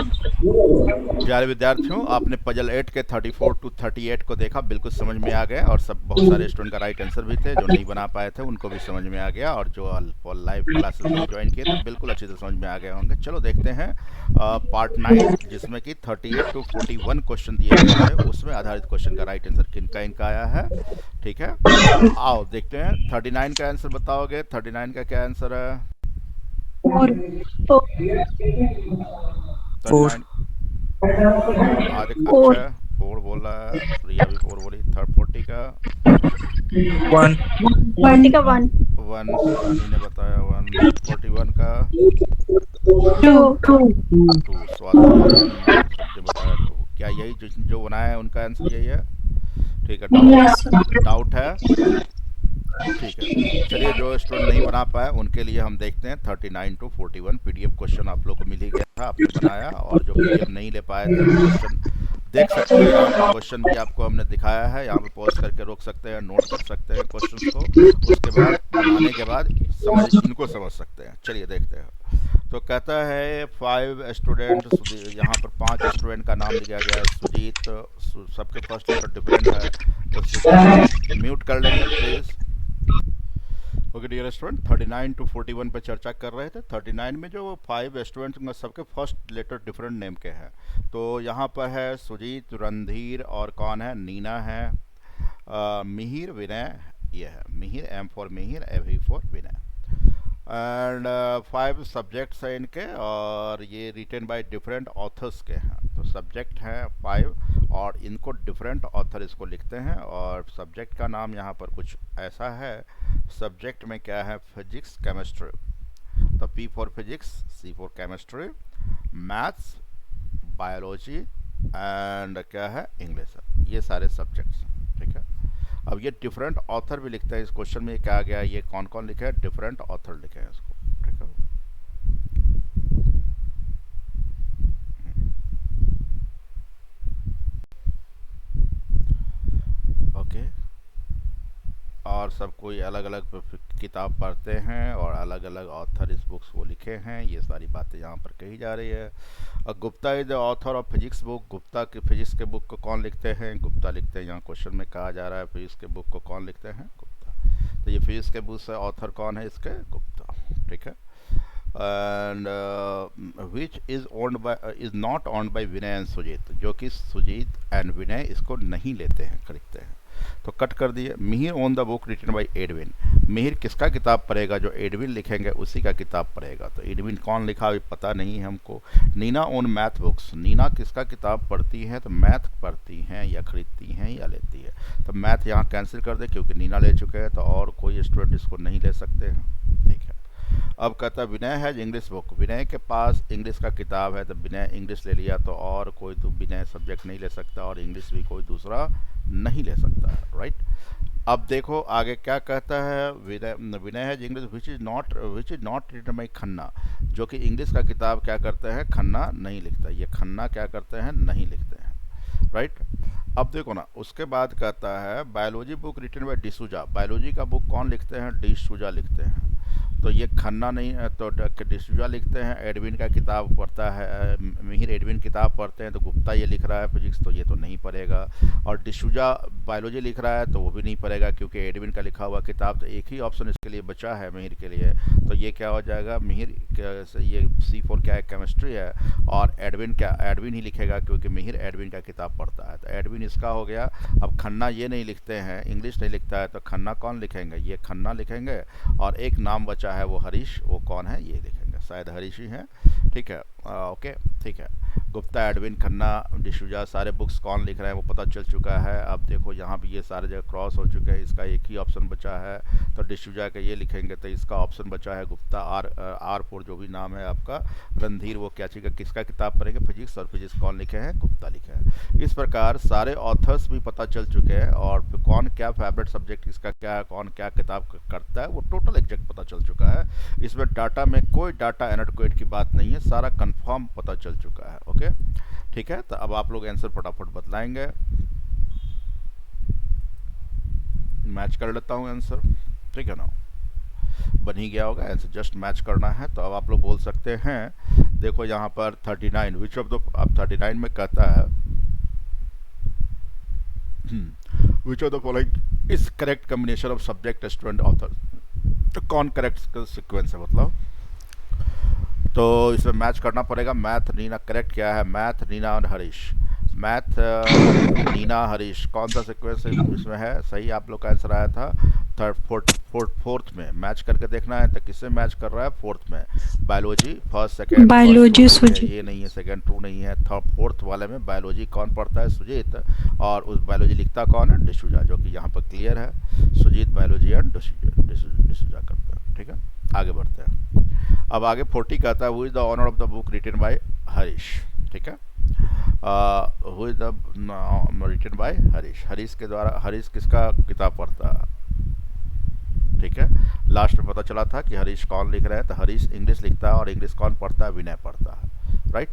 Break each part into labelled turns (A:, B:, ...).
A: प्यारे विद्यार्थियों, आपने पजल 8 के 34 टू 38 को देखा, बिल्कुल समझ में आ गया। और सब बहुत सारे स्टूडेंट का राइट आंसर भी थे, जो नहीं बना पाए थे उनको भी समझ में आ गया, और जो लाइव क्लासेस नहीं ज्वाइन किए थे बिल्कुल अच्छे से समझ में आ गए होंगे। चलो देखते हैं पार्ट 9, जिसमें कि 38 टू 41 क्वेश्चन दिए गए थे, उसमें आधारित क्वेश्चन का राइट आंसर किनका इनका आया है। ठीक है, आओ देखते हैं। 39 का आंसर बताओगे? 39 का क्या आंसर है?
B: फोर।
C: 4
A: 39 आज
B: फोर।
A: अक्षय 4 बोल रहा है, प्रिया भी 4 बोली। 40 का
C: 1
B: 40 का 1।
A: 1 सनी ने बताया 1। 41 का
B: टू।
A: 2 स्वाति ने बताया 2। क्या यही जो बनाया है उनका आंसर यही है? ठीक है, डाउट है? ठीक है, चलिए जो स्टूडेंट नहीं बना पाए उनके लिए हम देखते हैं 39 टू 41 पीडीएफ क्वेश्चन आप लोग को मिल ही गया था, आपने बनाया। और जो पीडीएफ नहीं ले पाए थे वो क्वेश्चन देख सकते हैं, यहाँ पे क्वेश्चन भी आपको हमने दिखाया है, यहाँ पे पॉज करके रोक सकते हैं, नोट कर सकते हैं क्वेश्चंस को, उसके बाद बनाने के बाद इनको समझ सकते हैं। चलिए देखते हैं। तो कहता है 5 स्टूडेंट, यहाँ पर 5 स्टूडेंट का नाम लिया गया है। सुजीत, सबके फर्स्ट लेटर डिफरेंट है, तो सुजीत म्यूट कर लेंगे please. Okay dear student, 39 to 41 पे चर्चा कर रहे थे। 39 में जो 5 स्टूडेंट सबके फर्स्ट लेटर डिफरेंट नेम के हैं, तो यहाँ पर है सुजीत, रणधीर, और कौन है? नीना है, मिहिर, विनय। ये है Mihir, M for Mihir, A for Vinay. And 5 subjects हैं इनके, और ये रिटन बाय डिफरेंट ऑथर्स के हैं। तो सब्जेक्ट हैं 5, और इनको डिफरेंट ऑथर इसको लिखते हैं। और सब्जेक्ट का नाम यहाँ पर कुछ ऐसा है। सब्जेक्ट में क्या है? Physics, chemistry. तो P for physics, C for chemistry, maths, biology, and क्या है? इंग्लिश। ये सारे सब्जेक्ट्स, ठीक है। अब ये डिफरेंट ऑथर भी लिखते हैं। इस क्वेश्चन में क्या गया, ये कौन कौन लिखे हैं? डिफरेंट ऑथर लिखे हैं इसको, ठीक है। ओके, और सब कोई अलग अलग किताब पढ़ते हैं, और अलग अलग ऑथर इस बुक्स को लिखे हैं। ये सारी बातें यहाँ पर कही जा रही है। Gupta is the author of physics book. Gupta की फिजिक्स के बुक को कौन लिखते हैं? गुप्ता लिखते हैं। यहाँ क्वेश्चन में कहा जा रहा है फिजिक्स के बुक को कौन लिखते हैं? गुप्ता। तो ये फिजिक्स के बुक से ऑथर कौन है इसके? गुप्ता, ठीक है। And which is not owned by Vinay and Sujit, जो कि सुजीत एंड विनय इसको नहीं लेते हैं, खरीदते हैं। तो कट कर दिए। Mihir own the book written by Edwin. Mihir किसका किताब पढ़ेगा? जो एडविन लिखेंगे उसी का किताब पढ़ेगा। तो एडविन कौन लिखा अभी पता नहीं है हमको। Neena own math books. Neena किसका किताब पढ़ती है? तो मैथ पढ़ती हैं, या खरीदती हैं, या लेती है। तो मैथ यहाँ कैंसिल कर दे, क्योंकि नीना ले चुके हैं, तो और कोई स्टूडेंट इसको नहीं ले सकते हैं, ठीक है। अब कहता है विनय है इंग्लिश बुक। विनय के पास इंग्लिश का किताब है, तो विनय इंग्लिश ले लिया, तो और कोई तो विनय सब्जेक्ट नहीं ले सकता, और इंग्लिश भी कोई दूसरा नहीं ले सकता है, राइट। अब देखो आगे क्या कहता है। विनय है English which is not written by Khanna, जो कि इंग्लिश का किताब क्या करते हैं? खन्ना नहीं लिखता। ये खन्ना क्या करते हैं? नहीं लिखते हैं, राइट। अब देखो ना, उसके बाद कहता है biology book written by D'Souza. Biology का बुक कौन लिखते हैं? डिसूजा लिखते हैं। तो ये खन्ना नहीं है, तो डिसूजा लिखते हैं। एडविन का किताब पढ़ता है, मिहिर एडविन किताब पढ़ते हैं, तो गुप्ता ये लिख रहा है फिजिक्स, तो ये तो नहीं पढ़ेगा। और डिसूजा बायोलॉजी लिख रहा है, तो वो भी नहीं पढ़ेगा, क्योंकि एडविन का लिखा हुआ किताब। तो एक ही ऑप्शन इसके लिए बचा है मिहिर के लिए, तो ये क्या हो जाएगा? मिहिर ये सी फोर क्या है? केमिस्ट्री है। और एडविन ही लिखेगा, क्योंकि मिहिर एडविन का किताब पढ़ता है, तो एडविन इसका हो गया। अब खन्ना ये नहीं लिखते हैं, इंग्लिश नहीं लिखता है, तो खन्ना कौन लिखेंगे? ये खन्ना लिखेंगे। और एक नाम बचा है वो हरीश, वो कौन है? ये लिखेंगे, शायद हरीश ही है, ठीक है। ओके, ठीक है। गुप्ता, एडविन, खन्ना, डिसूजा, सारे बुक्स कौन लिख रहे हैं वो पता चल चुका है। अब देखो यहाँ भी ये सारे जगह क्रॉस हो चुके हैं, इसका एक ही ऑप्शन बचा है, तो डिसूजा का ये लिखेंगे, तो इसका ऑप्शन बचा है गुप्ता। आर फोर जो भी नाम है आपका। रणधीर वो क्या चीज़ किसका किताब पढ़ेंगे? फिजिक्स। और फिजिक्स कौन लिखे हैं? गुप्ता लिखे हैं। इस प्रकार सारे ऑथर्स भी पता चल चुके हैं, और कौन क्या फेवरेट सब्जेक्ट इसका क्या है, कौन क्या किताब करता है, वो टोटल एग्जैक्ट पता चल चुका है। इसमें डाटा में कोई डाटा एनाडक्वेट की बात नहीं है, सारा कंफर्म पता चल चुका है। ओके, ठीक है। तो अब आप लोग आंसर फटाफट बतलाएंगे। मैच कर लेता हूँ आंसर, ठीक है ना? बन ही गया होगा आंसर, जस्ट मैच करना है। तो अब आप लोग बोल सकते हैं देखो यहाँ पर 39, विच ऑफ द, अब 39 में कहता है which of the following is correct combination of subject student author. तो कौन करेक्ट सीक्वेंस है मतलब, तो इसमें मैच करना पड़ेगा। मैथ नीना, करेक्ट क्या है? मैथ नीना और हरीश। मैथ नीना हरीश, कौन सा सीक्वेंस इसमें है सही? आप लोग का आंसर आया था फोर्थ में। मैच करके देखना है तो किससे मैच कर रहा है? फोर्थ में। Biology first second,
B: biology Sujit.
A: ये नहीं है, सेकंड ट्रू नहीं है। फोर्थ वाले में बायोलॉजी कौन पढ़ता है? सुजीत। और उस बायोलॉजी लिखता कौन है? डिसूजा, जो कि यहाँ पर क्लियर है। सुजीत बायोलॉजी एंड डिसूजा करता है। ठीक है, आगे बढ़ते हैं। अब आगे 40 कहता है who is the owner of the book written by Harish. ठीक है, who is the written by Harish. Harish के द्वारा, हरीश किसका किताब पढ़ता है? ठीक है, लास्ट में पता चला था कि हरीश कौन लिख रहे हैं, तो हरीश इंग्लिश लिखता है, और इंग्लिश कौन पढ़ता है? विनय पढ़ता है। राइट,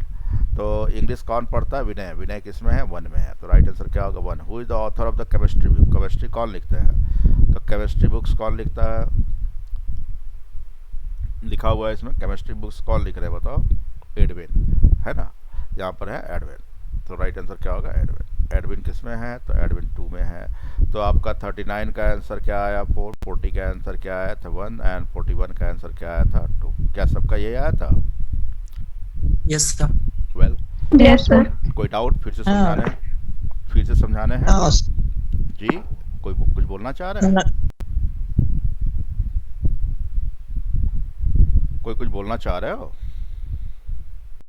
A: तो इंग्लिश कौन पढ़ता है? विनय। विनय किस में है? 1 में है, तो राइट आंसर क्या होगा? 1। Who is the author of the chemistry book. Chemistry कौन लिखते हैं? तो केमिस्ट्री बुक्स कौन लिखता है? लिखा हुआ है इसमें, केमिस्ट्री बुक्स कौन लिख रहे हैं बताओ? एडविन, है ना, यहाँ पर है एडविन, तो राइट आंसर क्या होगा? एडविन। एडविन किस में है? तो एडविन 2 में है। तो आपका 39 का आंसर क्या आया? 4। 40 का आंसर क्या आया था? 1। एंड 41 का आंसर क्या आया था? 2। क्या सबका यही आया था?
C: Yes, sir.
A: Well,
B: yes sir.
A: कोई डाउट? फिर से समझाने, फिर से समझाने हैं
C: Yes.
A: जी? कोई कुछ बोलना चाह रहा है? कोई कुछ बोलना चाह रहे हो?